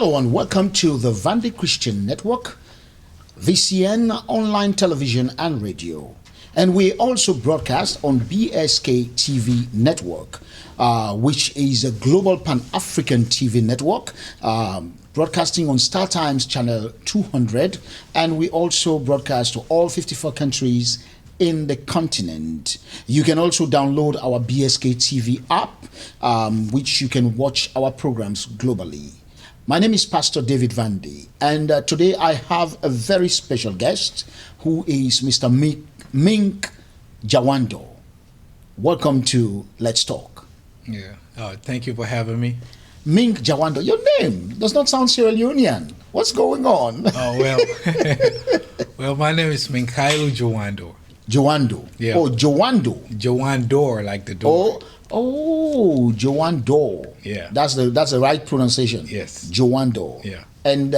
Hello and welcome to the Vandy Christian Network, VCN online television and radio. And we also broadcast on BSK TV network, which is a global Pan-African TV network, broadcasting on Star Times channel 200. And we also broadcast to all 54 countries in the continent. You can also download our BSK TV app, which you can watch our programs globally. My name is Pastor David Vandy, and today I have a very special guest who is Mr. Mink Jawandor. Welcome to Let's Talk. Yeah, thank you for having me. Mink Jawandor, your name does not sound Sierra Leonean. What's going on? Oh, well, well, my name is Mink Jawandor. Jawandor. Yeah. Oh, Jawandor. Jawandor, like the door. Oh, Jawandor. Yeah. That's the right pronunciation. Yes. Jawandor. Yeah. And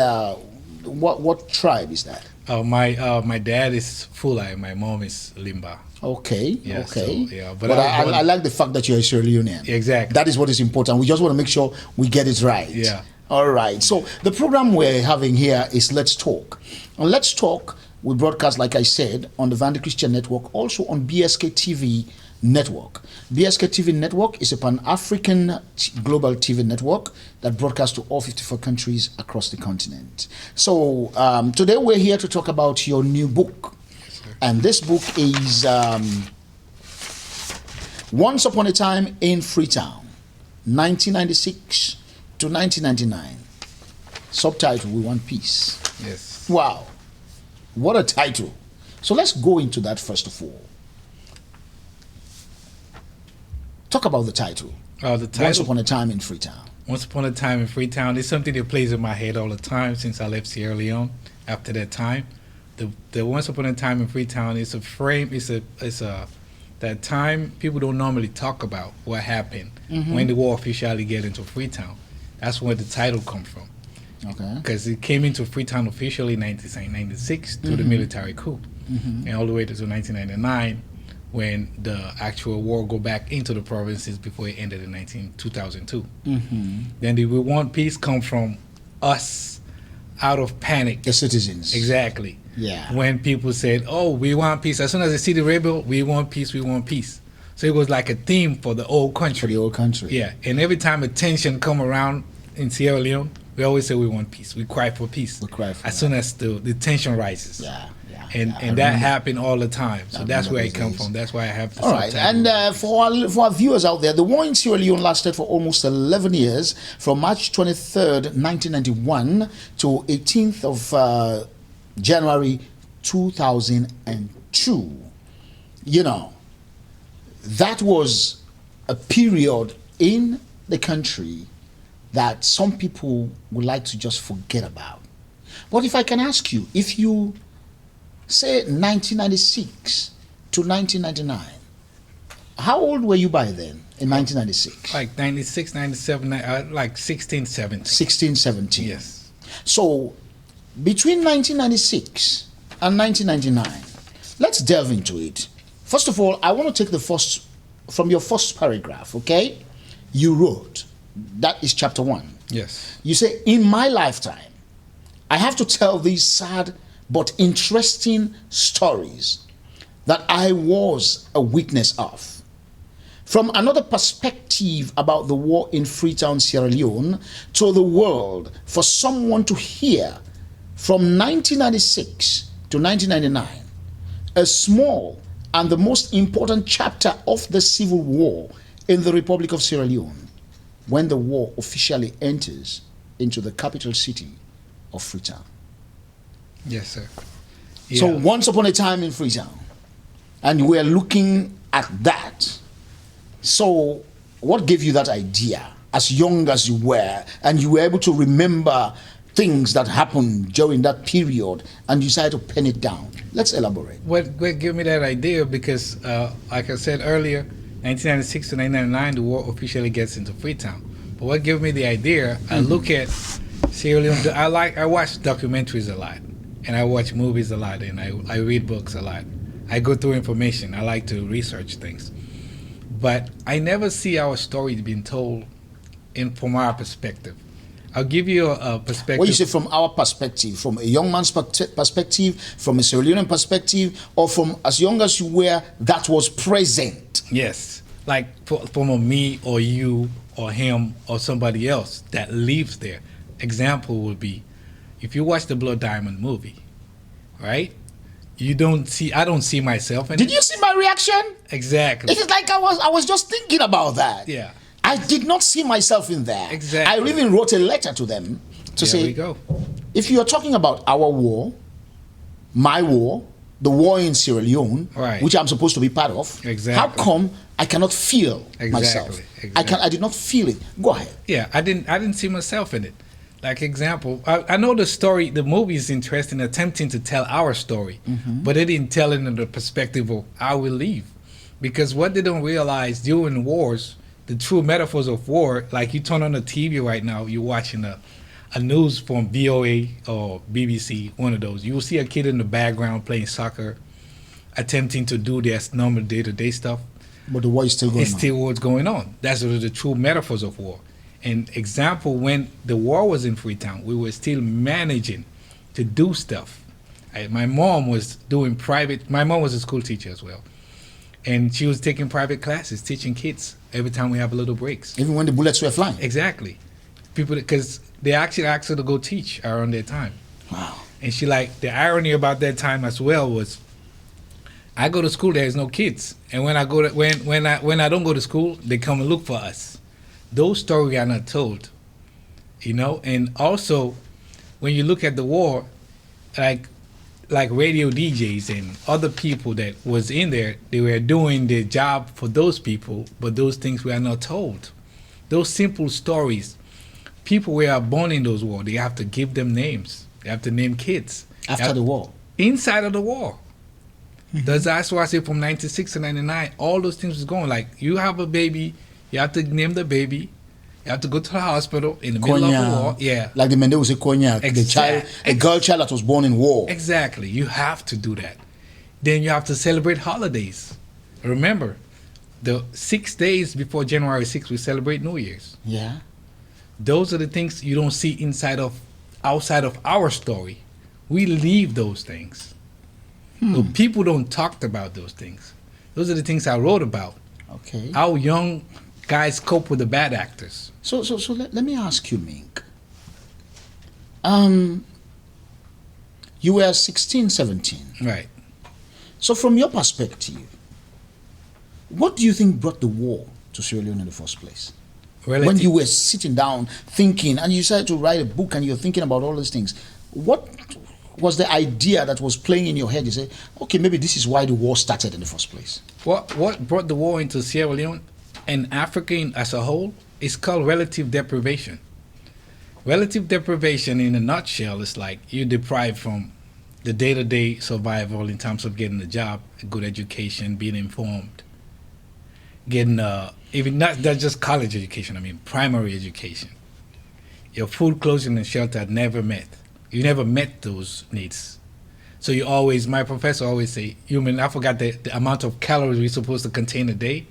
what tribe is that? My dad is Fulai, my mom is Limba. Okay. Yeah, okay. So, yeah, but I like the fact that you're a Sierra Leonean. Exactly. That is what is important. We just want to make sure we get it right. Yeah. All right. So the program we're having here is Let's Talk. And Let's Talk, we broadcast, like I said, on the Vandy Christian Network, also on BSK TV Network. BSK TV Network is a Pan-African global TV network that broadcasts to all 54 countries across the continent. So today we're here to talk about your new book. Yes, sir. And this book is Once Upon a Time in Freetown, 1996 to 1999. Subtitle, We Want Peace. Yes. Wow. What a title. So let's go into that first of all. Talk about the title. The title. Once Upon a Time in Freetown. Once Upon a Time in Freetown is something that plays in my head all the time since I left Sierra Leone. After that time, the Once Upon a Time in Freetown is a frame. It's a that time people don't normally talk about what happened when the war officially get into Freetown. That's where the title comes from. Okay. Because it came into Freetown officially in 1996 through the military coup, and all the way to 1999 when the actual war go back into the provinces before it ended in 2002. Then the We Want Peace come from us out of panic. The citizens. Exactly. Yeah. When people said, oh, we want peace. As soon as they see the rebel, we want peace, we want peace. So it was like a theme for the whole country. For the whole country. Yeah. And every time a tension come around in Sierra Leone, we always say we want peace. We cry for peace. We cry for as soon as the tension rises. Yeah. And that happened all the time. So that's where it come from. That's why I have the All right. And for our viewers out there, the war in Sierra Leone lasted for almost 11 years, from March 23rd, 1991 to 18th of January 2002. You know, that was a period in the country that some people would like to just forget about. But if I can ask you, if you say 1996 to 1999, how old were you by then in 1996? Like 96, 97, like 16, 17. 16, 17. Yes. So between 1996 and 1999, let's delve into it. First of all, I want to take from your first paragraph, okay? You wrote, that is chapter 1. Yes. You say, in my lifetime, I have to tell these sad but interesting stories that I was a witness of. From another perspective about the war in Freetown, Sierra Leone, to the world, for someone to hear from 1996 to 1999, a small and the most important chapter of the civil war in the Republic of Sierra Leone, when the war officially enters into the capital city of Freetown. Yes, sir. So once upon a time in Freetown, and we're looking at that. So what gave you that idea as young as you were, and you were able to remember things that happened during that period, and you decided to pen it down? Let's elaborate. What gave me that idea, because like I said earlier, 1996 to 1999, the war officially gets into Freetown. But what gave me the idea, I look at Sierra Leone, I watch documentaries a lot, and I watch movies a lot, and I read books a lot. I go through information. I like to research things. But I never see our stories being told from our perspective. I'll give you a perspective. What you say from our perspective, from a young man's perspective, from a Sierra Leonean perspective, or from as young as you were, that was present. Yes, like from a me or you or him or somebody else that lives there. Example would be, if you watch the Blood Diamond movie, right? I don't see myself in it. Did you see my reaction? Exactly. It is like I was just thinking about that. Yeah. I did not see myself in there. Exactly. I even wrote a letter to them to There say, we go. if you are talking about our war, my war, the war in Sierra Leone, Right. which I'm supposed to be part of, Exactly. how come I cannot feel myself? Exactly. I did not feel it. Go ahead. Yeah, I didn't see myself in it. Like example, I know the story, the movie is interesting, attempting to tell our story, but they didn't tell it in the perspective of how we live. Because what they don't realize during wars, the true metaphors of war, like you turn on the TV right now, you're watching a news from VOA or BBC, one of those. You will see a kid in the background playing soccer, attempting to do their normal day-to-day stuff. But the war is still going It's on. still what's going on. That's the true metaphors of war. And example, when the war was in Freetown, we were still managing to do stuff. My mom was doing private. My mom was a school teacher as well, and she was taking private classes, teaching kids every time we have little breaks. Even when the bullets were flying. Exactly, people, because they actually asked her to go teach around that time. Wow. And she, like, the irony about that time as well was, I go to school, there's no kids, and when I go to when I don't go to school, they come and look for us. Those stories are not told, you know. And also, when you look at the war, like radio DJs and other people that was in there, they were doing their job for those people, but those things were not told. Those simple stories, people were born in those wars. They have to give them names. They have to name kids After the war. inside of the war. That's why I say from 96 to 99, all those things was going. Like, you have a baby, you have to name the baby, you have to go to the hospital in the middle of the war. Yeah, Like the men, they will say cognac. The child, a girl child that was born in war. exactly. You have to do that. Then you have to celebrate holidays. Remember, the 6 days before January 6th, we celebrate New Year's. Yeah. Those are the things you don't see outside of our story. We leave those things. So people don't talk about those things. Those are the things I wrote about. Okay. How young guys cope with the bad actors. So let me ask you, Mink. You were 16, 17. Right. So from your perspective, what do you think brought the war to Sierra Leone in the first place? When you were sitting down thinking and you decided to write a book and you're thinking about all these things, what was the idea that was playing in your head? You say, okay, maybe this is why the war started in the first place. What brought the war into Sierra Leone and Africa as a whole is called relative deprivation. Relative deprivation, in a nutshell, is like you're deprived from the day-to-day survival in terms of getting a job, a good education, being informed, getting even not just college education. I mean primary education. Your food, clothing, and shelter never met. You never met those needs. So you always, my professor always say, I forgot the amount of calories we're supposed to contain a day.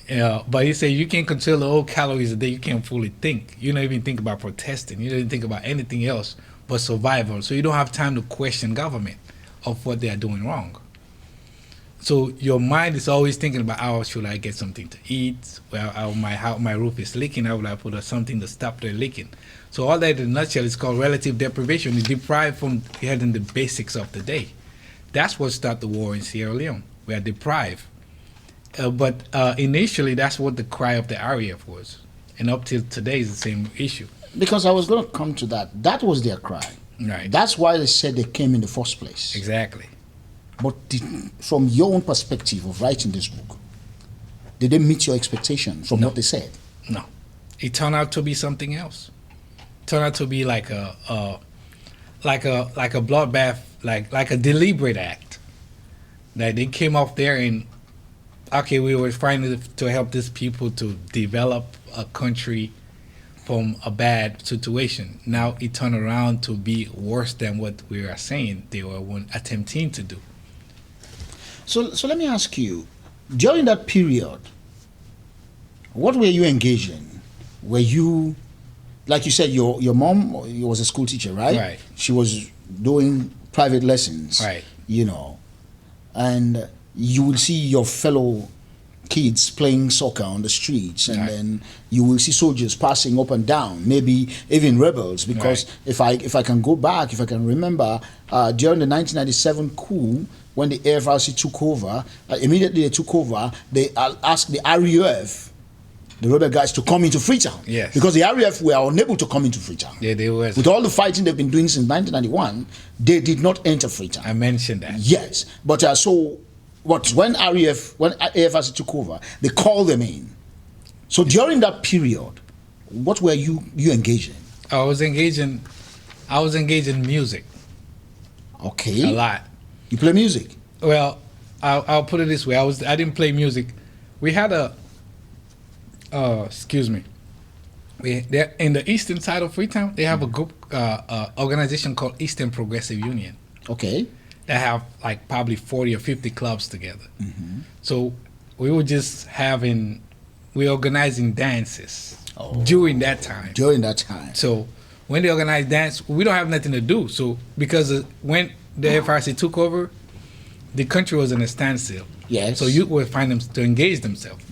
But he said, you can't control the whole calories a day, you can't fully think. You don't even think about protesting. You don't even think about anything else but survival. So you don't have time to question government of what they are doing wrong. So your mind is always thinking about, how should I get something to eat? Well, how my roof is leaking, how will I put something to stop the leaking? So all that in a nutshell is called relative deprivation. You're deprived from having the basics of the day. That's what started the war in Sierra Leone. We are deprived. But initially, that's what the cry of the RAF was. And up till today is the same issue. Because I was going to come to that. That was their cry. Right. That's why they said they came in the first place. Exactly. But from your own perspective of writing this book, did they meet your expectation from what they said? No. It turned out to be something else. It turned out to be like a bloodbath, like a deliberate act. That they came up there and, okay, we were trying to help these people to develop a country from a bad situation. Now it turned around to be worse than what we are saying they were attempting to do. So let me ask you, during that period, what were you engaged in? Were you like you said, your mom was a school teacher, right? Right. She was doing private lessons, Right. you know, and you will see your fellow kids playing soccer on the streets, and Right. then you will see soldiers passing up and down, maybe even rebels. Because Right. if I can go back, if I can remember, during the 1997 coup, when the AFRC took over, immediately they took over, they asked the RUF, the rebel guys, to come into Freetown. Yes. Because the RUF were unable to come into Freetown. Yeah, they was. With all the fighting they've been doing since 1991, they did not enter Freetown. I mentioned that. Yes, but when AFRC took over, they called them in. So during that period, what were you engaged in? I was engaged in music Okay, a lot. you play music. Well, I'll put it this way. I didn't play music. We had excuse me. In the eastern side of Freetown, they have a group organization called Eastern Progressive Union Okay, that have like probably 40 or 50 clubs together. So we were just we organizing dances during that time. during that time. So when they organize dance, we don't have nothing to do. So because when the FRC took over, the country was in a standstill. Yes. So youth would find them to engage themselves.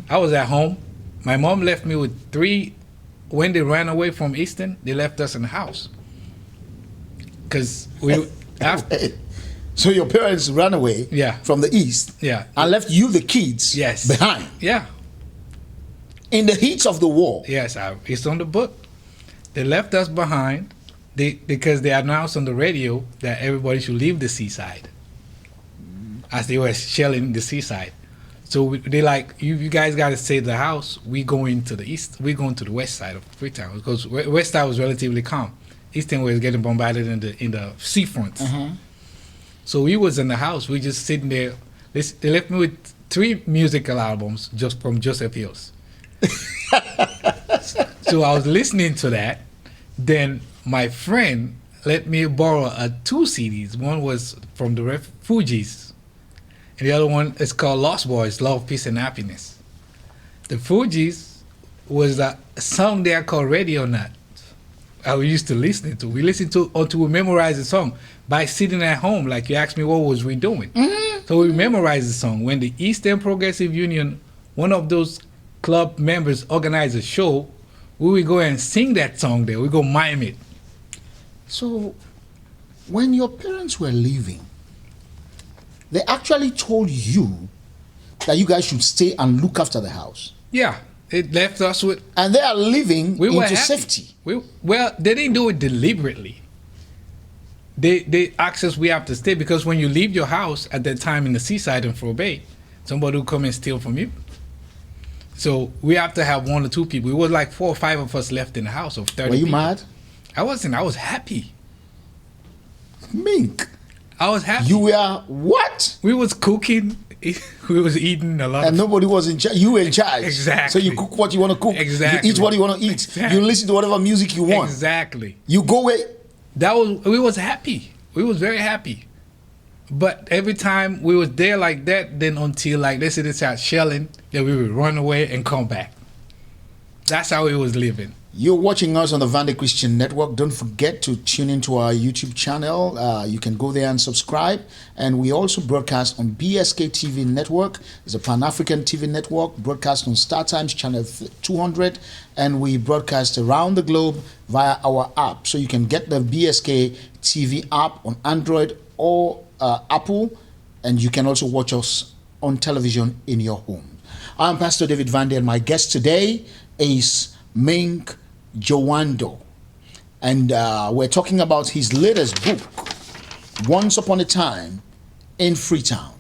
I was at home. My mom left me with 3. When they ran away from Eastern, they left us in the house. Because So your parents ran away Yeah. from the east Yeah. and left you, the kids, Yes. behind Yeah. in the heat of the war. Yes, it's on the book. They left us behind because they announced on the radio that everybody should leave the seaside as they were shelling the seaside. So they like, you guys got to stay at the house. We going to the east. We going to the west side of Freetown because west side was relatively calm. Eastern was getting bombarded in the seafronts. So we was in the house. We just sitting there. They left me with 3 musical albums just from Joseph Hills. So I was listening to that. Then my friend let me borrow 2 CDs. One was from the Refugees, and the other one is called Lost Boys, Love, Peace, and Happiness. The Fugees was a song there called Radio Nut. I used to listen to. We listened to until we memorized the song by sitting at home. Like you asked me, what was we doing? So we memorized the song. When the Eastern Progressive Union, one of those club members, organized a show, we would go and sing that song there. We go mime it. So when your parents were leaving, they actually told you that you guys should stay and look after the house. Yeah, it left us with. And they are living We were into happy. safety. Well, they didn't do it deliberately. They asked us we have to stay because when you leave your house at that time in the seaside in Fort Bay, somebody will come and steal from you. So we have to have 1 or 2 people. It was like 4 or 5 of us left in the house of 30 Were you people. mad? I wasn't. I was happy. Mink, I was happy. you were what? We was cooking. We was eating a lot And of nobody was in charge. You were in charge. Exactly. So you cook what you want to cook. Exactly. You eat what you want to eat. Exactly. You listen to whatever music you want. Exactly. You go where. We was happy. We was very happy. But every time we was there like that, then until like let's say they start shelling, then we would run away and come back. That's how we was living. You're watching us on the Vandy Christian Network. Don't forget to tune into our YouTube channel. You can go there and subscribe. And we also broadcast on BSK TV Network. It's a Pan-African TV network, broadcast on Star Times channel 200. And we broadcast around the globe via our app. So you can get the BSK TV app on Android or Apple. And you can also watch us on television in your home. I'm Pastor David Vandy, and my guest today is Mink Jawandor, and we're talking about his latest book, Once Upon a Time in Freetown,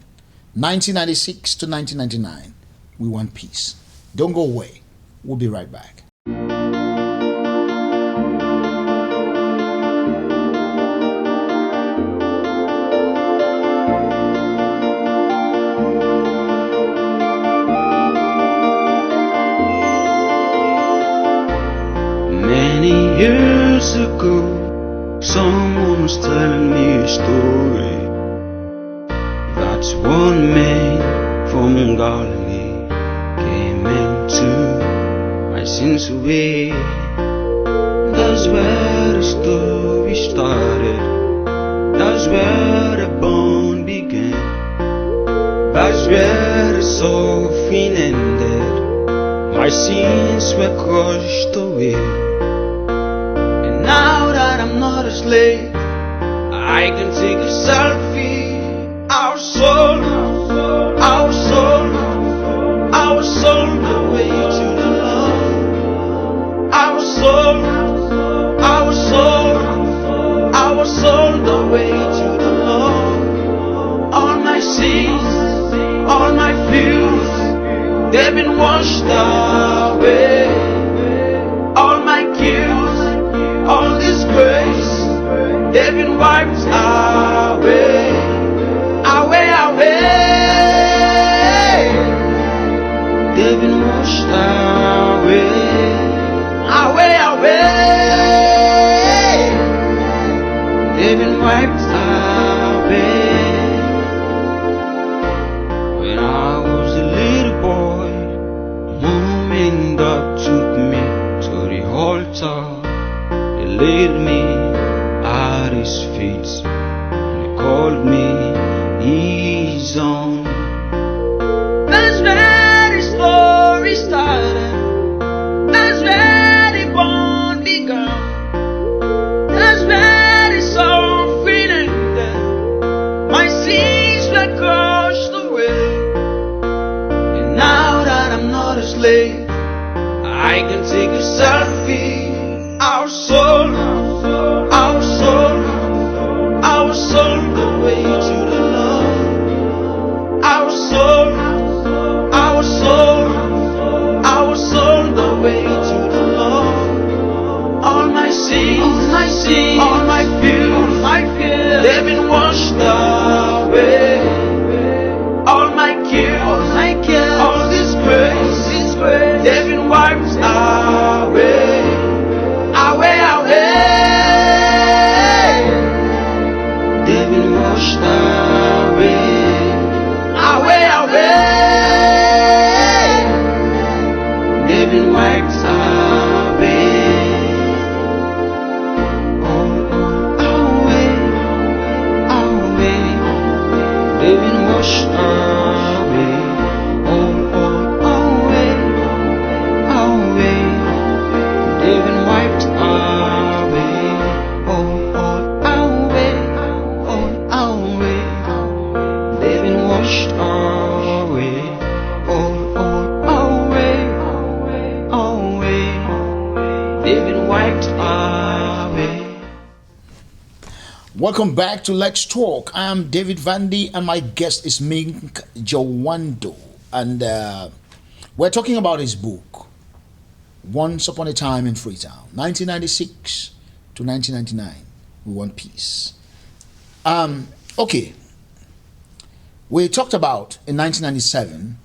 1996 to 1999. We want peace. Don't go away. We'll be right back. Many years ago, someone was telling me a story. That's one man from Galilee came into my sins away. That's where the story started. That's where the bond began. That's where the suffering ended. My sins were crushed away. And now that I'm not a slave, I can take a selfie. Our soul, our soul, our soul, the way to the love. Our soul, our soul, our soul, the way to the Lord. All my sins, all my fears, they've been washed away. All my guilt, all this grace, they've been wiped away. Away, away. They've been washed away. Away, away. They've been wiped away. When I was a little boy, Mom and Dad took me to the altar. They laid me at His feet and they called me His own. That's where the story started. That's where the bond began. That's where the suffering ended. My sins were crushed away. And now that I'm not a slave, I can take a selfie. Our soul, our soul, our soul, the way to the Lord. Our soul, our soul, our soul, the way to the Lord. All my sins, all my fears, they've been washed away. All my guilt, all this grace, they've been wiped away. Away, away. They've been washed away. Away, away. They've been wiped away. Oh, away, away. They've been washed away. Oh, away, away. They've been wiped away. Oh, away, away. They've been washed away. Oh, away, away. They've been wiped away. Welcome back to Let's Talk. I am David Vandy and my guest is Mink Jawandor. And we're talking about his book, Once Upon a Time in Freetown, 1996 to 1999. We Want Peace. Okay. We talked about in 1997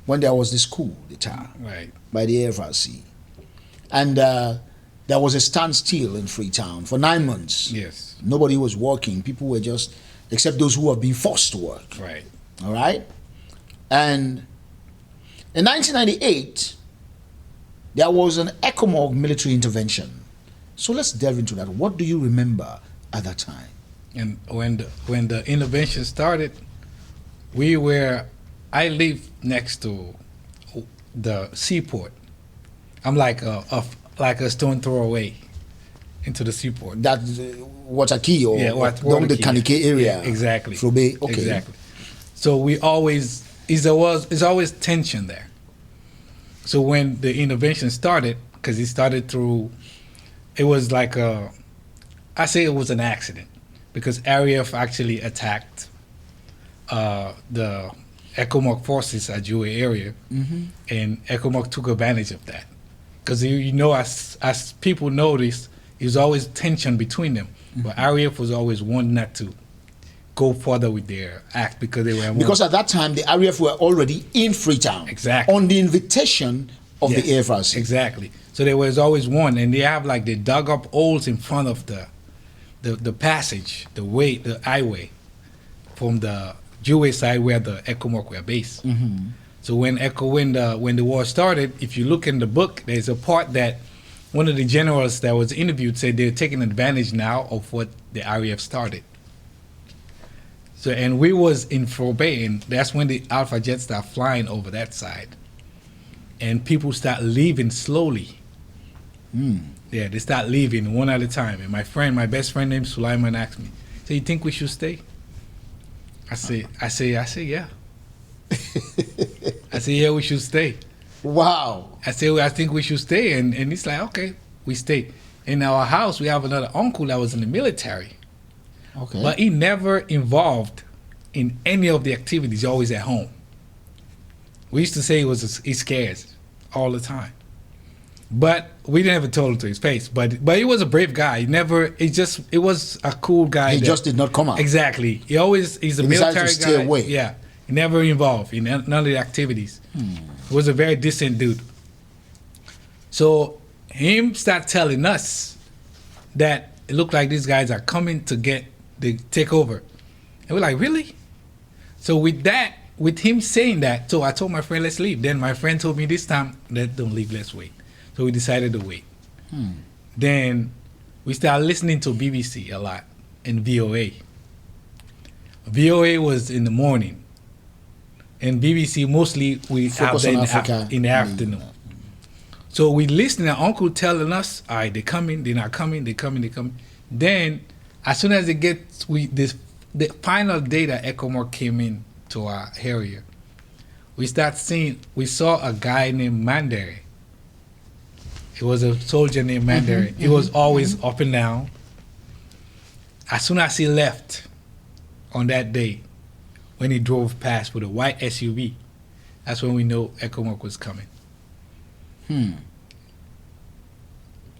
when there was this coup d'etat Right. by the FRC. And there was a standstill in Freetown for 9 months. Yes. Nobody was working. People were just, except those who have been forced to work. Right. All right? And in 1998, there was an ECOMOG military intervention. So let's delve into that. What do you remember at that time? And when the intervention started, I live next to the seaport. I'm like a stone throw away into the seaport. That's Waterkey or down the Kanike area. Yeah, exactly. Frobe, okay. Exactly. So it's always tension there. So when the intervention started, because it started it was like I say it was an accident, because RAF actually attacked the ECOMOG forces at Jue area, and ECOMOG took advantage of that. Because as people noticed, there was always tension between them, but RAF was always one not to go further with their act because they were because at that time the RAF were already in Freetown, exactly, on the invitation of the AFRC. Exactly. So there was always one, and they dug up holes in front of the passage, the highway from the Jewish side where the ECOMOG were based. So when the war started, if you look in the book, there's a part that one of the generals that was interviewed said they're taking advantage now of what the RAF started. So, and we was in Fort Bay, and that's when the Alpha jets start flying over that side. And people start leaving slowly. Yeah, they start leaving one at a time. And my best friend named Sulaiman asked me, so you think we should stay? I say, yeah. I say, yeah, we should stay. Wow. I say, well, I think we should stay. And he's like, okay, we stay. In our house, we have another uncle that was in the military. Okay. But he never involved in any of the activities. He's always at home. We used to say he scares all the time. But we never told him to his face. But he was a brave guy. It was a cool guy. He just did not come out. Exactly. He's a He decided military to guy. stay away. Yeah. He never involved in none of the activities. He was a very decent dude. So him start telling us that it looked like these guys are coming to take over. And we're like, really? So with him saying that, so I told my friend, let's leave. Then my friend told me this time, don't leave, let's wait. So we decided to wait. Then we started listening to BBC a lot and VOA. VOA was in the morning. And BBC mostly we Focus have on that Africa. in the afternoon. So we listening, our uncle telling us, all right, they're coming, they're not coming, they're coming, they're coming. Then as soon as they get, the final day that ECOMOG came in to our area, we saw a guy named Mandere. It was a soldier named Mandere. He was always up and down. As soon as he left on that day, when he drove past with a white SUV, that's when we know ECOMOG was coming.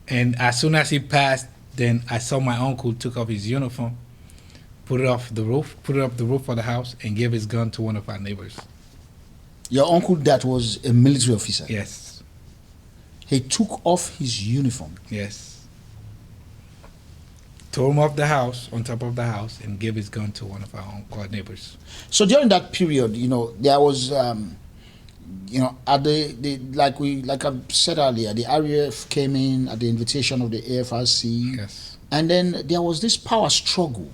And as soon as he passed, then I saw my uncle took off his uniform, put it up the roof of the house, and gave his gun to one of our neighbors. Your uncle that was a military officer? Yes. He took off his uniform? Yes. Tore him off the house, on top of the house, and gave his gun to one of our neighbors. So during that period, there was, at like I said earlier, the RAF came in at the invitation of the AFRC. Yes. And then there was this power struggle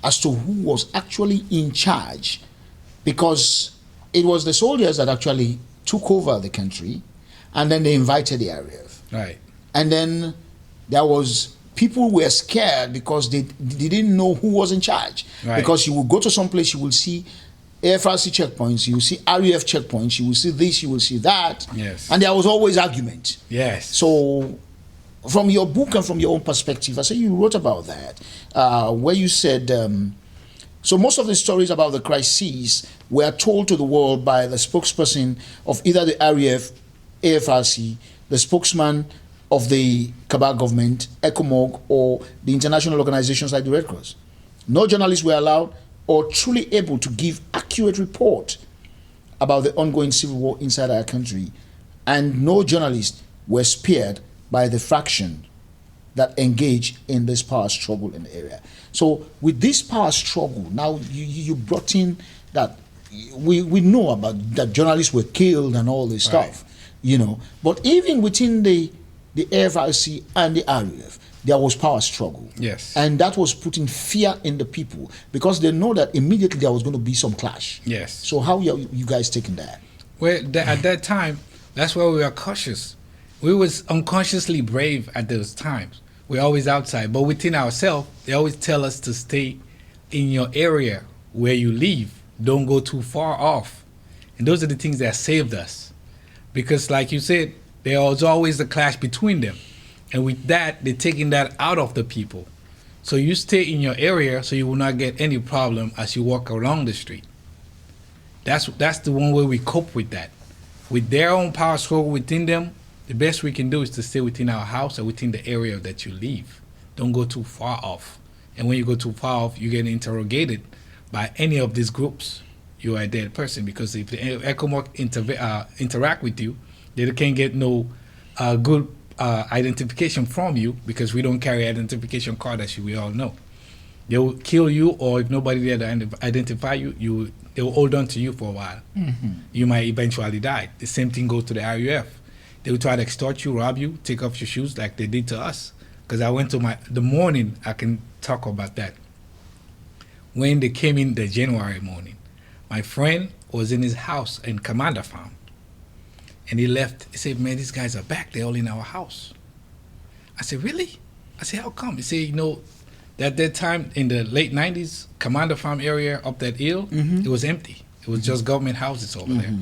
as to who was actually in charge, because it was the soldiers that actually took over the country, and then they invited the RAF. Right. And then there was people were scared because they didn't know who was in charge. Right. Because you will go to some place, you will see AFRC checkpoints, you will see RAF checkpoints, you will see this, you will see that. Yes. And there was always argument. Yes. So from your book and from your own perspective, I say you wrote about that, where you said, so most of the stories about the crises were told to the world by the spokesperson of either the RAF, AFRC, the spokesman of the Cabal government, ECOMOG, or the international organizations like the Red Cross. No journalists were allowed or truly able to give accurate report about the ongoing civil war inside our country, and no journalists were spared by the faction that engaged in this power struggle in the area. So with this power struggle, now you brought in that we know about that journalists were killed and all this stuff, But even within the AFRC and the RAF, there was power struggle. Yes. And that was putting fear in the people because they know that immediately there was going to be some clash. Yes. So how are you guys taking that? Well, at that time, that's why we were cautious. We was unconsciously brave at those times. We're always outside, but within ourselves, they always tell us to stay in your area where you live. Don't go too far off. And those are the things that saved us. Because like you said, there was always a clash between them. And with that, they're taking that out of the people. So you stay in your area so you will not get any problem as you walk along the street. That's the one way we cope with that. With their own power struggle within them, the best we can do is to stay within our house or within the area that you live. Don't go too far off. And when you go too far off, you get interrogated by any of these groups. You are a dead person, because if the ECOMOG interact with you, they can't get no good identification from you, because we don't carry identification card, as we all know. They will kill you, or if nobody there to identify you, they will hold on to you for a while. Mm-hmm. You might eventually die. The same thing goes to the RUF. They would try to extort you, rob you, take off your shoes like they did to us. Because I went to the morning, I can talk about that. When they came in the January morning, my friend was in his house in Commander Farm. And he left. He said, man, these guys are back. They're all in our house. I said, really? I said, how come? He said, you know, at that time in the late 90s, Commander Farm area up that hill, it was empty. It was just government houses over there.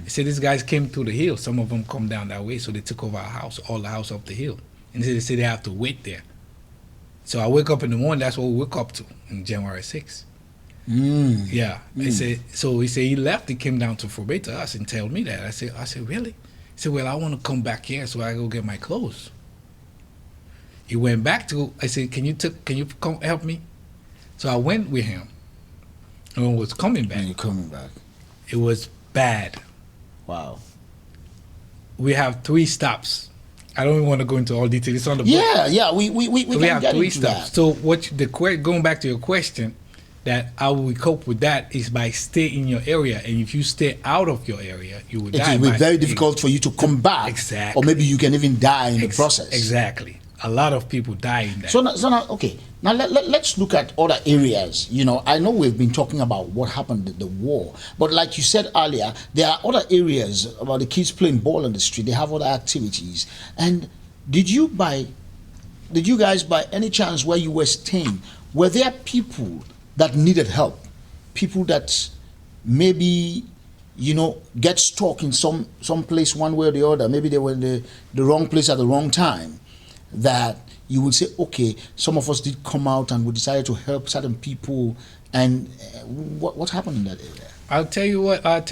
He said, these guys came through the hill. Some of them come down that way, so they took over our house, all the house up the hill. And they said they have to wait there. So I wake up in the morning, that's what we woke up to on January 6th. Yeah. He said, so he said he left, he came down to Forbay to us and told me that. I said, really? He said, well, I want to come back here so I go get my clothes. He went back to, I said, can you come help me? So I went with him. And when I was coming back. And you're coming back. It was bad. Wow. We have 3 stops. I don't even want to go into all details. It's on the book. Yeah. We can have get 3 into stops. that. So going back to your question, that how we cope with that is by stay in your area, and if you stay out of your area, you will die. It will be very difficult for you to come back. Exactly. Or maybe you can even die in the process. Exactly. A lot of people die in that. So now, okay. Now let's look at other areas. You know, I know we've been talking about what happened in the war, but like you said earlier, there are other areas about the kids playing ball in the street. They have other activities. And did you guys by any chance where you were staying, were there people that needed help? People that maybe, you know, get stuck in some place one way or the other. Maybe they were in the wrong place at the wrong time. That you would say, okay, some of us did come out and we decided to help certain people. And what happened in that area? I'll tell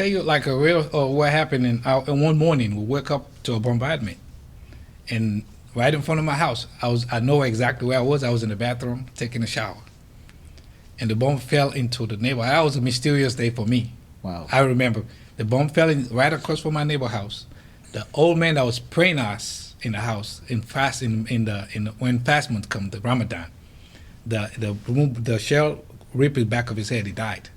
you like a real what happened in one morning. We woke up to a bombardment, and right in front of my house, I know exactly where I was. I was in the bathroom taking a shower, and the bomb fell into the neighbor. That was a mysterious day for me. Wow. I remember the bomb fell right across from my neighbor house. The old man that was praying us in the house when fast month come, the Ramadan, the shell ripped the back of his head. He died.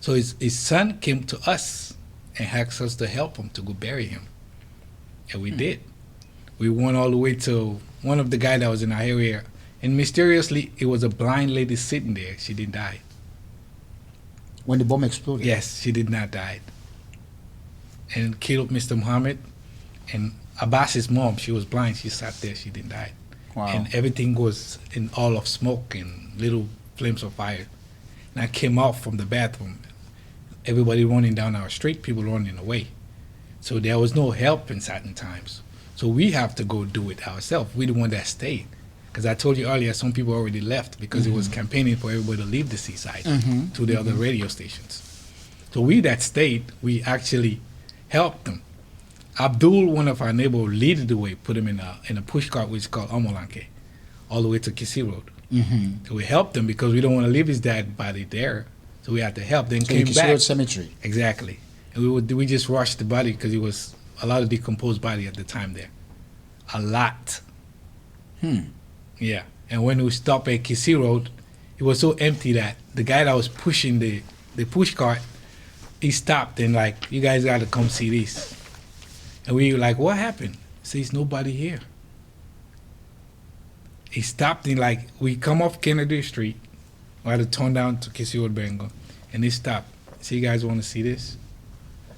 So his son came to us and asked us to help him to go bury him, and we did. We went all the way to one of the guy that was in our area, and mysteriously it was a blind lady sitting there. She didn't die. When the bomb exploded? Yes, she did not die. And killed Mr. Muhammad. And Abbas's mom, she was blind. She sat there. She didn't die. Wow. And everything was in all of smoke and little flames of fire. And I came out from the bathroom. Everybody running down our street, people running away. So there was no help in certain times. So we have to go do it ourselves. We're the one that stayed. Because I told you earlier, some people already left because it was campaigning for everybody to leave the seaside to the other radio stations. So we that stayed, we actually helped them. Abdul, one of our neighbors, leaded the way, put him in a push cart which is called Omolanke, all the way to Kisi Road. So we helped him because we don't want to leave his dead body there. So we had to help. Then came Kisi back. Road Cemetery. Exactly. And we just rushed the body because it was a lot of decomposed body at the time there. A lot. Yeah. And when we stopped at Kisi Road, it was so empty that the guy that was pushing the push cart, he stopped and like, you guys got to come see this. And we were like, what happened? He says, nobody here. He stopped and like, we come off Kennedy Street, we had to turn down to Kisi Road Bengal, and he stopped. So you guys want to see this?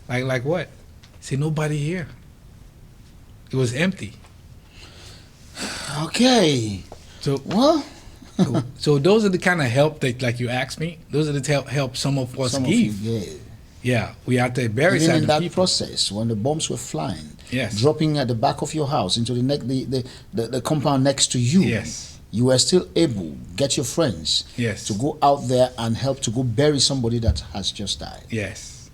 Like what? He said, nobody here. It was empty. Okay. So Well, so those are the kind of help that, like you asked me, those are the help some of us some of give. you gave. Yeah, we had to bury Even in certain that people. process, when the bombs were flying, Yes. dropping at the back of your house into the compound next to you, Yes. you were still able get your friends Yes. to go out there and help to go bury somebody that has just died. Yes.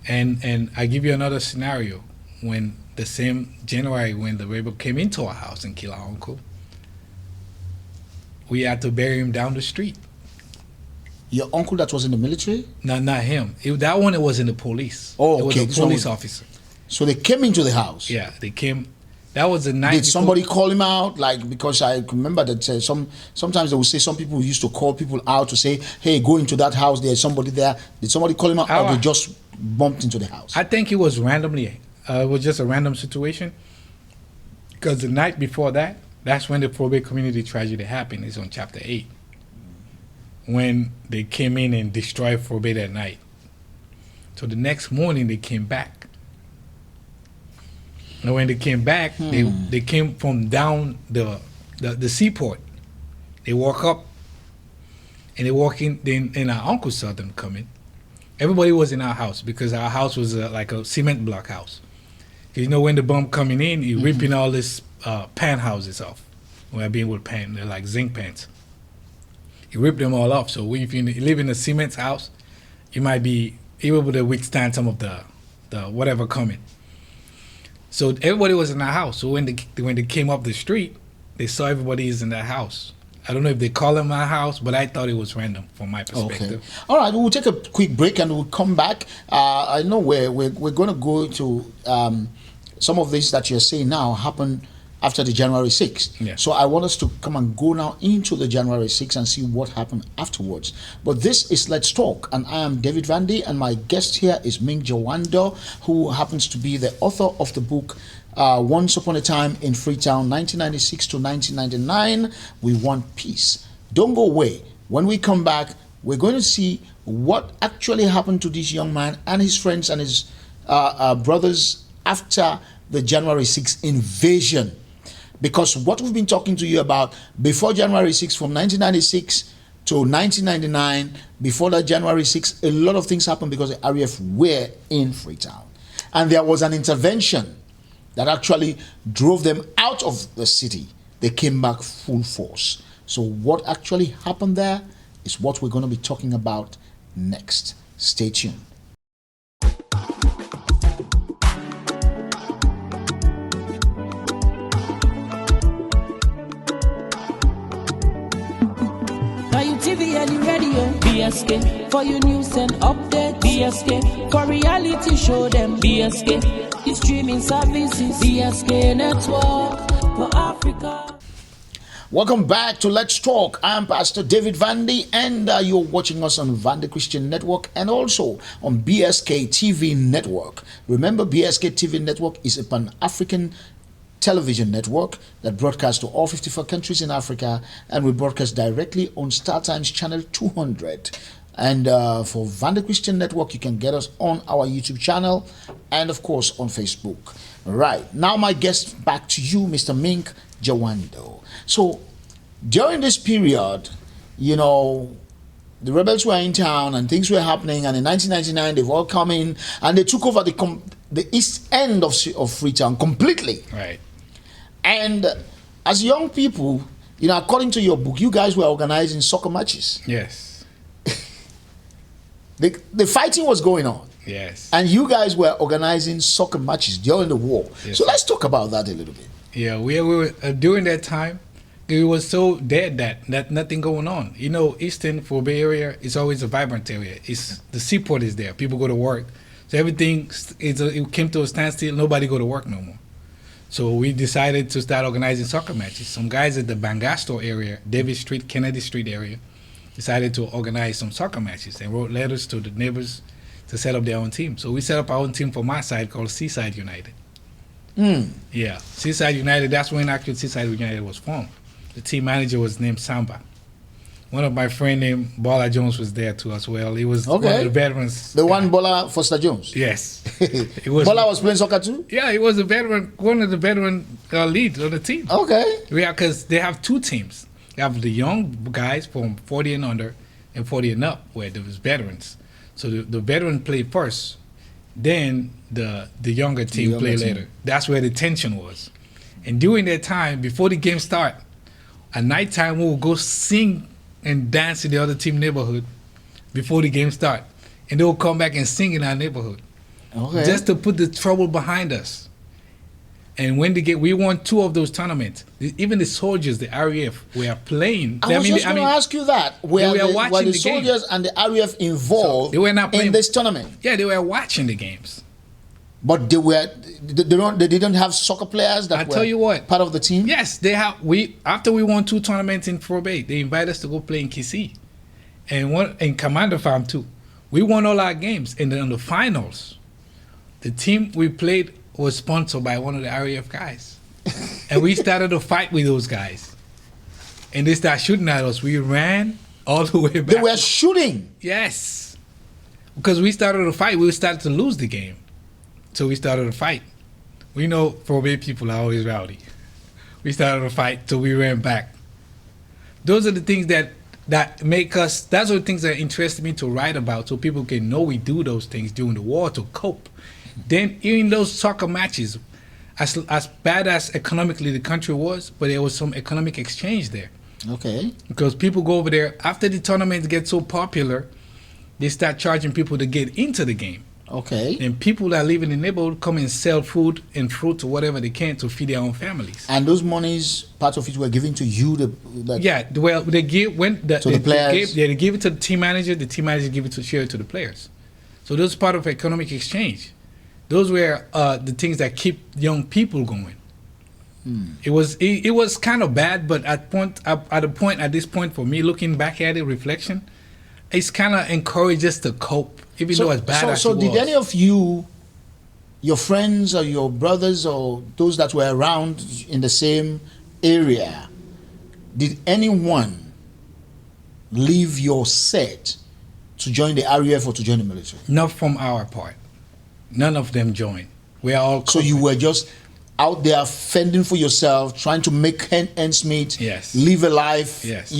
And I give you another scenario. When the same January, when the rebel came into our house and killed our uncle, we had to bury him down the street. Your uncle that was in the military? No, not him. That one, it was in the police. Oh, It was okay. a police officer. So they came into the house. Yeah, they came. That was the night. Did before- somebody call him out? Like, because I remember that sometimes they would say some people used to call people out to say, hey, go into that house, there's somebody there. Did somebody call him out, or they just bumped into the house? I think it was randomly It was just a random situation. Because the night before that, that's when the probate community tragedy happened. It's on chapter 8. When they came in and destroyed probate at night. So the next morning they came back. And when they came back, they came from down the seaport. They walk up and they walk in, and our uncle saw them coming. Everybody was in our house because our house was like a cement block house. You know, when the bomb coming in, you ripping all this pan houses off. When I mean with pan, they're like zinc pans. You rip them all off. So if you live in a cement house, you might be able to withstand some of the whatever coming. So everybody was in that house. So when they came up the street, they saw everybody is in that house. I don't know if they call them my house, but I thought it was random from my perspective. Okay. All right, we'll take a quick break and we'll come back. I know we're going to go to some of this that you're saying now happened after the January 6th. Yeah. So I want us to come and go now into the January 6th and see what happened afterwards. But this is Let's Talk, and I am David Vandy, and my guest here is Mink Jawandor, who happens to be the author of the book Once Upon a Time in Freetown, 1996 to 1999. We Want Peace. Don't go away. When we come back, we're going to see what actually happened to this young man and his friends and his brothers after the January 6th invasion. Because what we've been talking to you about before January 6th, from 1996 to 1999, before that January 6th, a lot of things happened because the RAF were in Freetown. And there was an intervention that actually drove them out of the city. They came back full force. So what actually happened there is what we're going to be talking about next. Stay tuned. TV and radio, BSK. For your news and updates, BSK. For reality show them, BSK. The streaming services, BSK Network. For Africa. Welcome back to Let's Talk. I'm Pastor David Vandy, and you're watching us on Vandy Christian Network and also on BSK TV Network. Remember, BSK TV Network is a Pan-African television network that broadcasts to all 54 countries in Africa, and we broadcast directly on StarTimes channel 200. And for Vandy Christian Network, you can get us on our YouTube channel and of course on Facebook. Right, now my guest, back to you, Mr. Mink Jawandor. So during this period, you know, the rebels were in town and things were happening, and in 1999 they've all come in and they took over the east end of Freetown completely. Right. And as young people, you know, according to your book, you guys were organizing soccer matches. Yes. The fighting was going on. Yes. And you guys were organizing soccer matches during the war. Yes, so let's talk about that a little bit. Yeah, we were during that time, it was so dead that nothing going on. You know, Eastern Bay area is always a vibrant area. It's the seaport is there. People go to work. So everything it came to a standstill. Nobody go to work no more. So we decided to start organizing soccer matches. Some guys at the Bangastor area, Davis Street, Kennedy Street area, decided to organize some soccer matches and wrote letters to the neighbors to set up their own team. So we set up our own team for my side called Seaside United. Yeah, Seaside United, that's when actually Seaside United was formed. The team manager was named Samba. One of my friend named Bola Jones was there too as well. He was one of the veterans. The one Bola Foster Jones? Yes. Bola was playing soccer too? Yeah, he was a veteran, one of the veteran leads of the team. Okay. Yeah, because they have two teams. They have the young guys from 40 and under and 40 and up, where there was veterans. So the veteran played first. Then the younger team played later. That's where the tension was. And during that time, before the game start, at nighttime we would go sing and dance in the other team neighborhood before the game start. And they will come back and sing in our neighborhood. Okay. Just to put the trouble behind us. And when we won 2 of those tournaments, even the soldiers, the RAF, were playing. I was just going to ask you that. Were the soldiers and the RAF involved they were not playing, in this tournament? Yeah, they were watching the games. But they didn't have soccer players that were part of the team? Yes, they have. After we won 2 tournaments in Probate, they invited us to go play in Kisi. And in Commander Farm too. We won all our games. And then in the finals, the team we played was sponsored by one of the RAF guys. And we started a fight with those guys. And they started shooting at us. We ran all the way back. They were shooting. Yes. Because we started a fight. We started to lose the game. So we started a fight. We know Forbay people are always rowdy. We started a fight, so we ran back. Those are the things that make us, that's the things that interest me to write about, so people can know we do those things during the war to cope. Then even those soccer matches, as bad as economically the country was, but there was some economic exchange there. Okay. Because people go over there, after the tournaments get so popular, they start charging people to get into the game. Okay. And people that live in the neighborhood come and sell food and fruit or whatever they can to feed their own families. And those monies, part of it were given to you. Yeah, well, they give the players. They give it to the team manager give it to share it to the players. So those part of economic exchange. Those were the things that keep young people going. It was kind of bad, but at this point for me, looking back at it, reflection, it's kind of encouraged us to cope, even though it's bad as it was. So did any of you, your friends or your brothers or those that were around in the same area, did anyone leave your set to join the RAF or to join the military? Not from our part. None of them joined. We are all. So you were just out there fending for yourself, trying to make ends meet, Yes. live a life, Yes.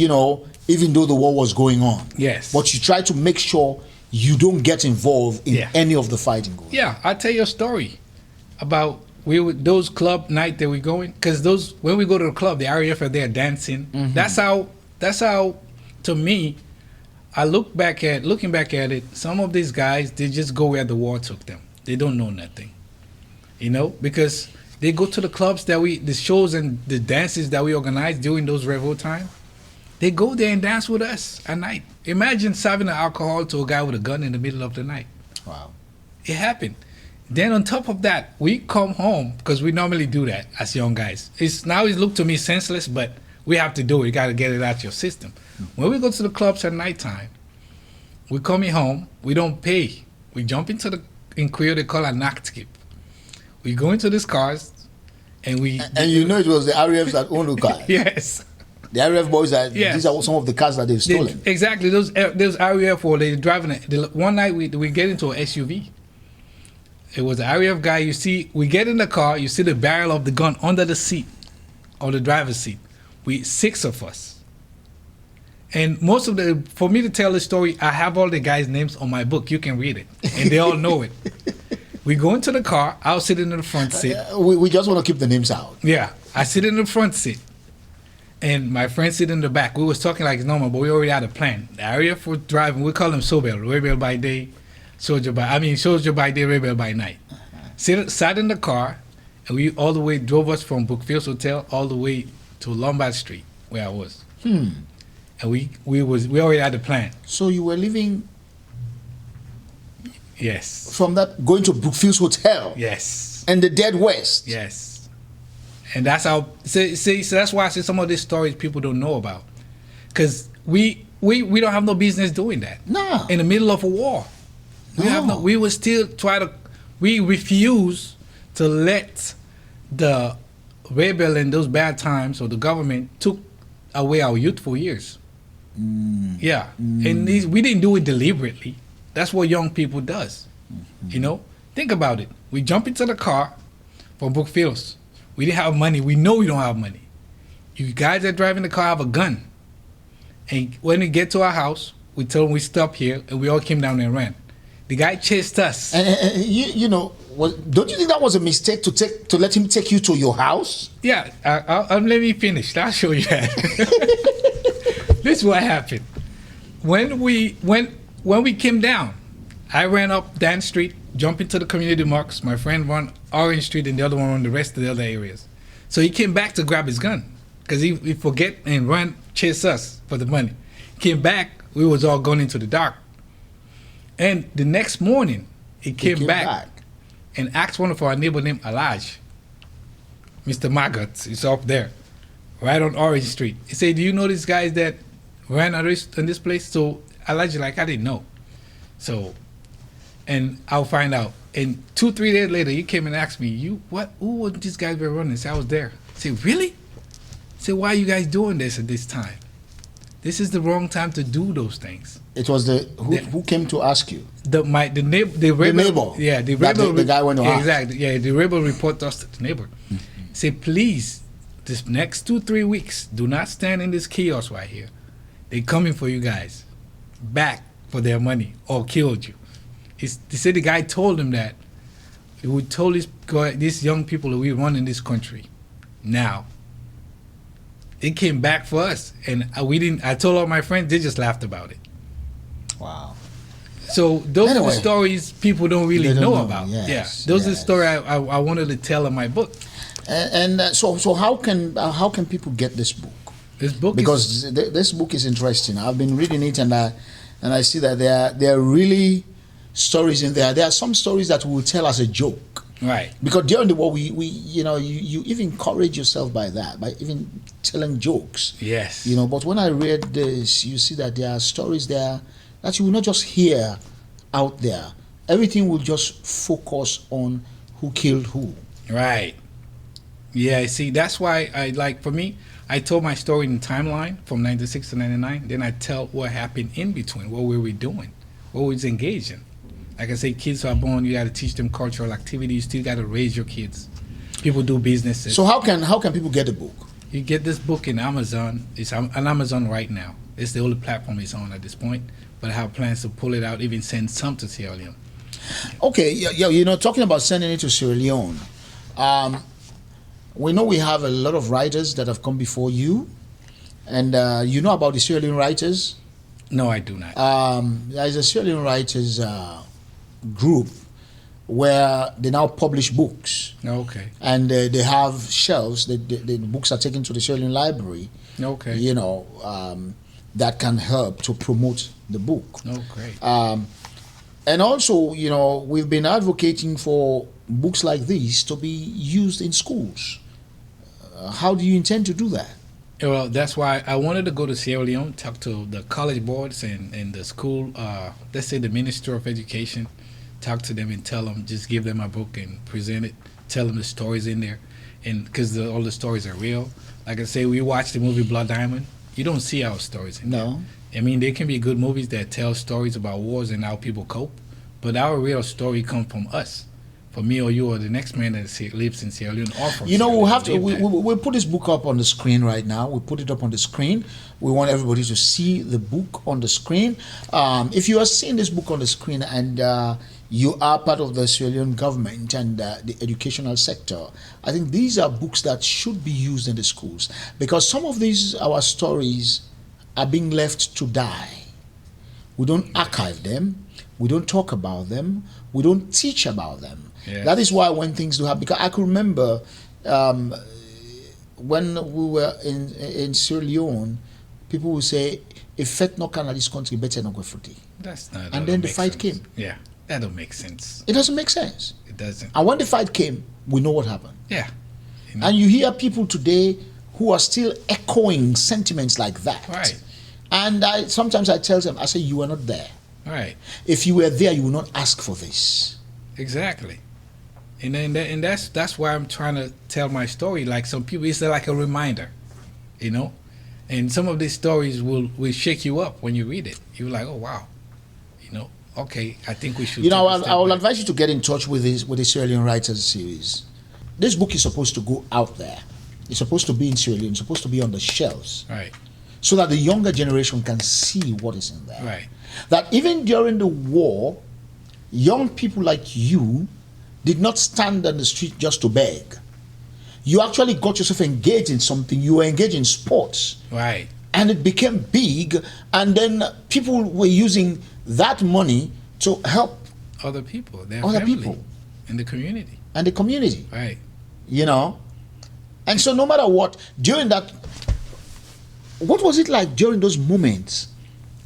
Even though the war was going on. Yes. But you try to make sure you don't get involved in any of the fighting going on. Yeah, I'll tell you a story about those club night that we're going, because when we go to the club, the RAF are there dancing. Mm-hmm. That's how, to me, looking back at it, some of these guys, they just go where the war took them. They don't know nothing, because they go to the clubs the shows and the dances that we organize during those revel time. They go there and dance with us at night. Imagine serving alcohol to a guy with a gun in the middle of the night. Wow. It happened. Then on top of that, we come home, because we normally do that as young guys. It looked to me senseless, but we have to do it. You got to get it out your system. When we go to the clubs at nighttime, we coming home, we don't pay. We jump in Creole, they call a nachtskip. We go into these cars, and we... And it was the RAFs that owned the car. Yes. The RAF boys, these are some of the cars that they've stolen. Exactly. Those RAF, they're driving it. One night, we get into an SUV. It was an RAF guy. You see, we get in the car, you see the barrel of the gun under the seat, or the driver's seat. 6 of us. And for me to tell the story, I have all the guys' names on my book. You can read it. And they all know it. We go into the car. I'll sit in the front seat. We just want to keep the names out. Yeah. I sit in the front seat. And my friend sit in the back. We was talking like it's normal, but we already had a plan. The RAF was driving. We call them Sobel. Rebel by day, soldier by day, rebel by night. Sat in the car, and we all the way drove us from Brookfields Hotel all the way to Lombard Street, where I was. And we already had a plan. So you were living... Yes. From that, going to Brookfields Hotel. Yes. And the Dead West. Yes. And that's how... See, so that's why I say some of these stories people don't know about. Because we don't have no business doing that. No. In the middle of a war. We will still we refuse to let the rebel in those bad times, or the government took away our youthful years. Yeah. And we didn't do it deliberately. That's what young people does. Think about it. We jump into the car from Brookfields. We didn't have money. We know we don't have money. You guys that driving the car have a gun. And when we get to our house, we tell them we stop here, and we all came down and ran. The guy chased us. And don't you think that was a mistake to let him take you to your house? Yeah, let me finish. I'll show you that. This is what happened. When we came down, I ran up Dan Street, jumped into the community marks. My friend ran Orange Street, and the other one on the rest of the other areas. So he came back to grab his gun, because he forget and chase us for the money. Came back, we was all going into the dark. And the next morning, he came back and asked one of our neighbor named Alaj, Mr. Maggot, is up there, right on Orange Street. He said, "Do you know these guys that ran in this place?" So Alaj like, "I didn't know." So, and I'll find out. And 2-3 days later, he came and asked me, who was these guys were running? I said, I was there. I said, really? I said, why are you guys doing this at this time? This is the wrong time to do those things. It was who came to ask you? The rebel, neighbor. Yeah, the rebel. The guy went to ask. Exactly. Yeah, the rebel report us to the neighbor. Say, please, this next 2-3 weeks, do not stand in this kiosk right here. They coming for you guys, back for their money or killed you. They said the guy told him that. We told these young people that we run in this country. Now, it came back for us, and we didn't. I told all my friends, they just laughed about it. Wow. So those are the stories people don't really know about. Yes, yeah, those are the story I wanted to tell in my book. And so how can people get this book? This book, because this book is interesting. I've been reading it, and I see that there are really stories in there. There are some stories that we will tell as a joke. Right. Because during the war, we you even encourage yourself by that, by even telling jokes. Yes. But when I read this, you see that there are stories there that you will not just hear out there. Everything will just focus on who killed who. Right. Yeah, see, that's why I told my story in timeline from 96 to 99. Then I tell what happened in between, what were we doing, what we was engaged in. Like I say, kids are born, you got to teach them cultural activities, you still got to raise your kids. People do businesses. So how can people get the book? You get this book in Amazon. It's on Amazon right now. It's the only platform it's on at this point. But I have plans to pull it out, even send some to Sierra Leone. Okay, talking about sending it to Sierra Leone, we know we have a lot of writers that have come before you, and you know about the Sierra Leone writers? No, I do not. There's a Sierra Leone writers group where they now publish books. Okay. And they have shelves. The books are taken to the Sierra Leone library. Okay. That can help to promote the book. Oh, great. And also, we've been advocating for books like these to be used in schools. How do you intend to do that? Well, that's why I wanted to go to Sierra Leone, talk to the college boards and the school, let's say the Minister of Education, talk to them and tell them, just give them a book and present it, tell them the stories in there. And because all the stories are real. Like I say, we watched the movie Blood Diamond. You don't see our stories in there. I mean, there can be good movies that tell stories about wars and how people cope, but our real story comes from us, from me or you or the next man that lives in Sierra Leone or from Sierra Leone. We'll have to. We'll put this book up on the screen right now. We'll put it up on the screen. We want everybody to see the book on the screen. If you are seeing this book on the screen and you are part of the Sierra Leone government and the educational sector, I think these are books that should be used in the schools, because some of our stories are being left to die. We don't archive them. We don't talk about them. We don't teach about them. Yes. That is why when things do happen, because I could remember when we were in Sierra Leone, people would say, if fet no can this country, better not go fruity. That's not. And then the fight came. Yeah, that don't make sense. It doesn't make sense. It doesn't. And when the fight came, we know what happened. Yeah. And you hear people today who are still echoing sentiments like that. Right. And sometimes I tell them, I say, you were not there. Right. If you were there, you would not ask for this. Exactly. And that's why I'm trying to tell my story. Like some people, it's like a reminder, And some of these stories will shake you up when you read it. You're like, oh wow, okay, I think we should. I will advise you to get in touch with the Sierra Leone Writers series. This book is supposed to go out there. It's supposed to be in Sierra Leone. It's supposed to be on the shelves. Right. So that the younger generation can see what is in there. Right. That even during the war, young people like you did not stand on the street just to beg. You actually got yourself engaged in something. You were engaged in sports. Right. And it became big, and then people were using that money to help other people, people in the community. And the community. Right. And so no matter what, during that, what was it like during those moments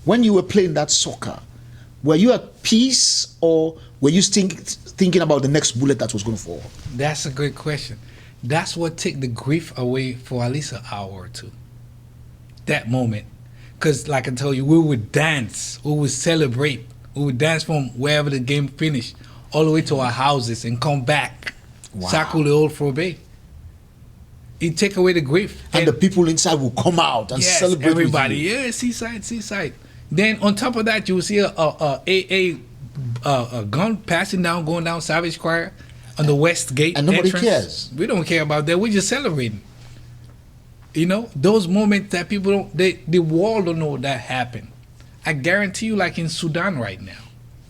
when you were playing that soccer? Were you at peace, or were you thinking about the next bullet that was going to fall? That's a great question. That's what took the grief away for at least an hour or two. That moment. Because like I told you, we would dance. We would celebrate. We would dance from wherever the game finished all the way to our houses and come back. Wow. Circle the old Frobe. It take away the grief. And the people inside will come out and yes, celebrate everybody. with you. Yeah, seaside. Then on top of that, you will see a gun passing down, going down Savage Choir on the West Gate And nobody entrance. cares. We don't care about that. We're just celebrating. You know, those moments that people don't, the world don't know that happened. I guarantee you, like in Sudan right now,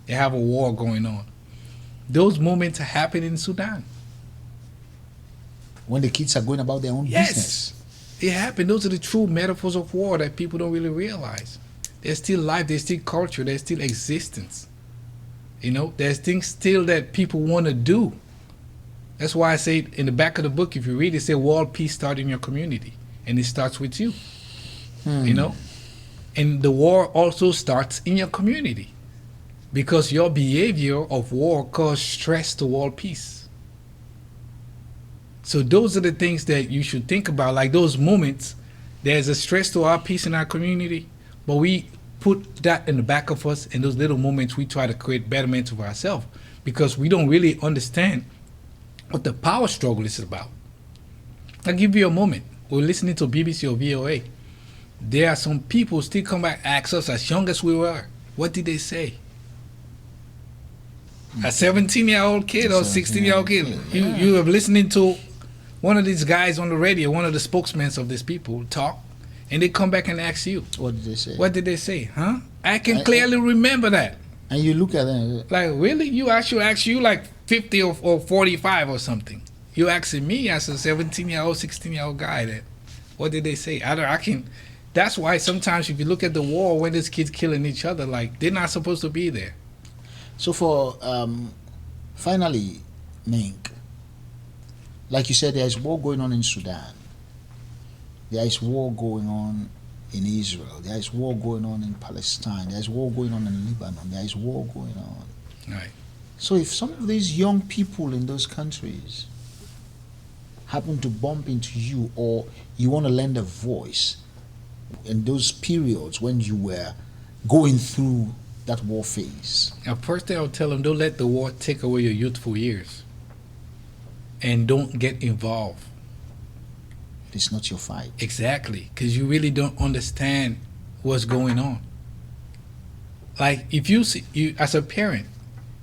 they have a war going on. Those moments happen in Sudan. When the kids are going about their own business. It happened. Those are the true metaphors of war that people don't really realize. There's still life, there's still culture, there's still existence. You know, there's things still that people want to do. That's why I say in the back of the book, if you read it, say world peace starts in your community. And it starts with you. You know? And the war also starts in your community. Because your behavior of war causes stress to world peace. So those are the things that you should think about, like those moments. There's a stress to our peace in our community, but we put that in the back of us, and those little moments we try to create betterment of ourselves because we don't really understand what the power struggle is about. I'll give you a moment. We're listening to BBC or VOA. There are some people still come back ask us as young as we were, what did they say? A 17-year-old kid or 16-year-old kid. You are listening to one of these guys on the radio, one of the spokesmen of these people talk, and they come back and ask you. What did they say? What did they say? Huh? I can clearly remember that. And you look at them. Like, really? You actually ask you like 50 or 45 or something. You asking me as a 17-year-old, 16-year-old guy that, what did they say? I can. That's why sometimes if you look at the war, when these kids killing each other, like, they're not supposed to be there. So for, finally, Mink, like you said, there is war going on in Sudan. There is war going on in Israel. There is war going on in Palestine. There is war going on in Lebanon. There is war going on. Right. So if some of these young people in those countries happen to bump into you, or you want to lend a voice in those periods when you were going through that war phase. Now, first thing I'll tell them, don't let the war take away your youthful years. And don't get involved. It's not your fight. Exactly, because you really don't understand what's going on. Like, if you see, you as a parent,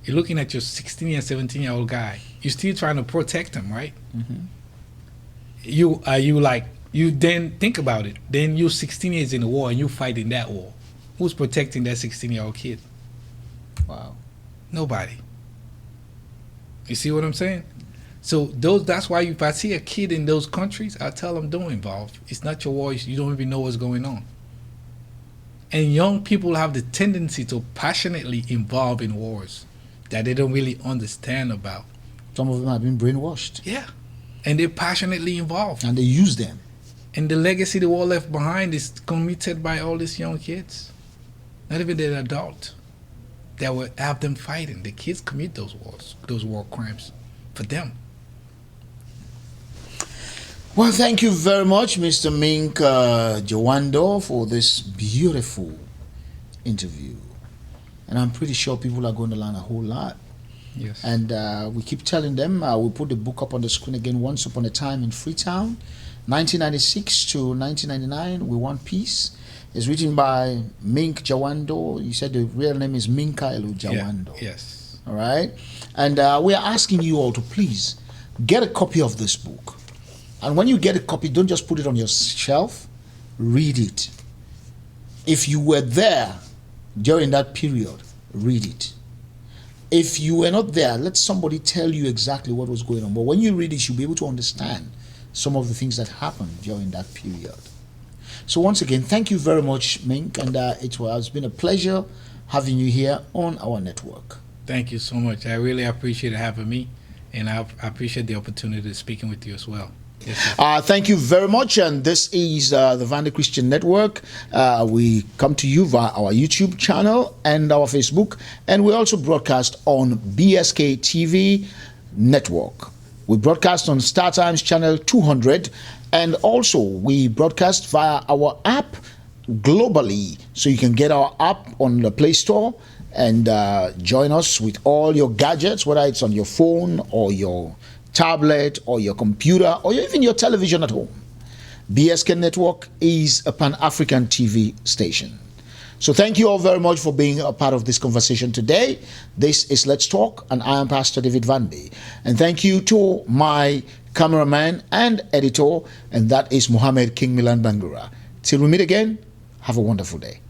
you're looking at your 16 and 17-year-old guy, you're still trying to protect him, right? You then think about it. Then you're 16 years in the war and you fighting that war. Who's protecting that 16-year-old kid? Wow. Nobody. You see what I'm saying? So that's why if I see a kid in those countries, I tell them don't involve. It's not your war. You don't even know what's going on. And young people have the tendency to passionately involve in wars that they don't really understand about. Some of them have been brainwashed. Yeah. And they're passionately involved. And they use them. And the legacy the war left behind is committed by all these young kids. Not even the adult that would have them fighting. The kids commit those wars, those war crimes for them. Well, thank you very much, Mr. Mink Jawandor, for this beautiful interview. And I'm pretty sure people are going to learn a whole lot. Yes. And we keep telling them, we'll put the book up on the screen again, Once Upon a Time in Freetown, 1996 to 1999, We Want Peace. It's written by Mink Jawandor. You said the real name is Minkaelu Jawandor. Yeah. Yes. All right? And we are asking you all to please get a copy of this book. And when you get a copy, don't just put it on your shelf, read it. If you were there during that period, read it. If you were not there, let somebody tell you exactly what was going on. But when you read it, you'll be able to understand some of the things that happened during that period. So once again, thank you very much, Mink, and it has been a pleasure having you here on our network. Thank you so much. I really appreciate having me, and I appreciate the opportunity of speaking with you as well. Yes, thank you very much, and this is the Vandy Christian Network. We come to you via our YouTube channel and our Facebook, and we also broadcast on BSK TV Network. We broadcast on StarTimes channel 200, and also we broadcast via our app globally. So you can get our app on the Play Store and join us with all your gadgets, whether it's on your phone or your tablet or your computer or even your television at home. BSK Network is a Pan-African TV station. So thank you all very much for being a part of this conversation today. This is Let's Talk, and I am Pastor David Vandy. And thank you to my cameraman and editor, and that is Mohammed King Milan Bangura. Till we meet again, have a wonderful day.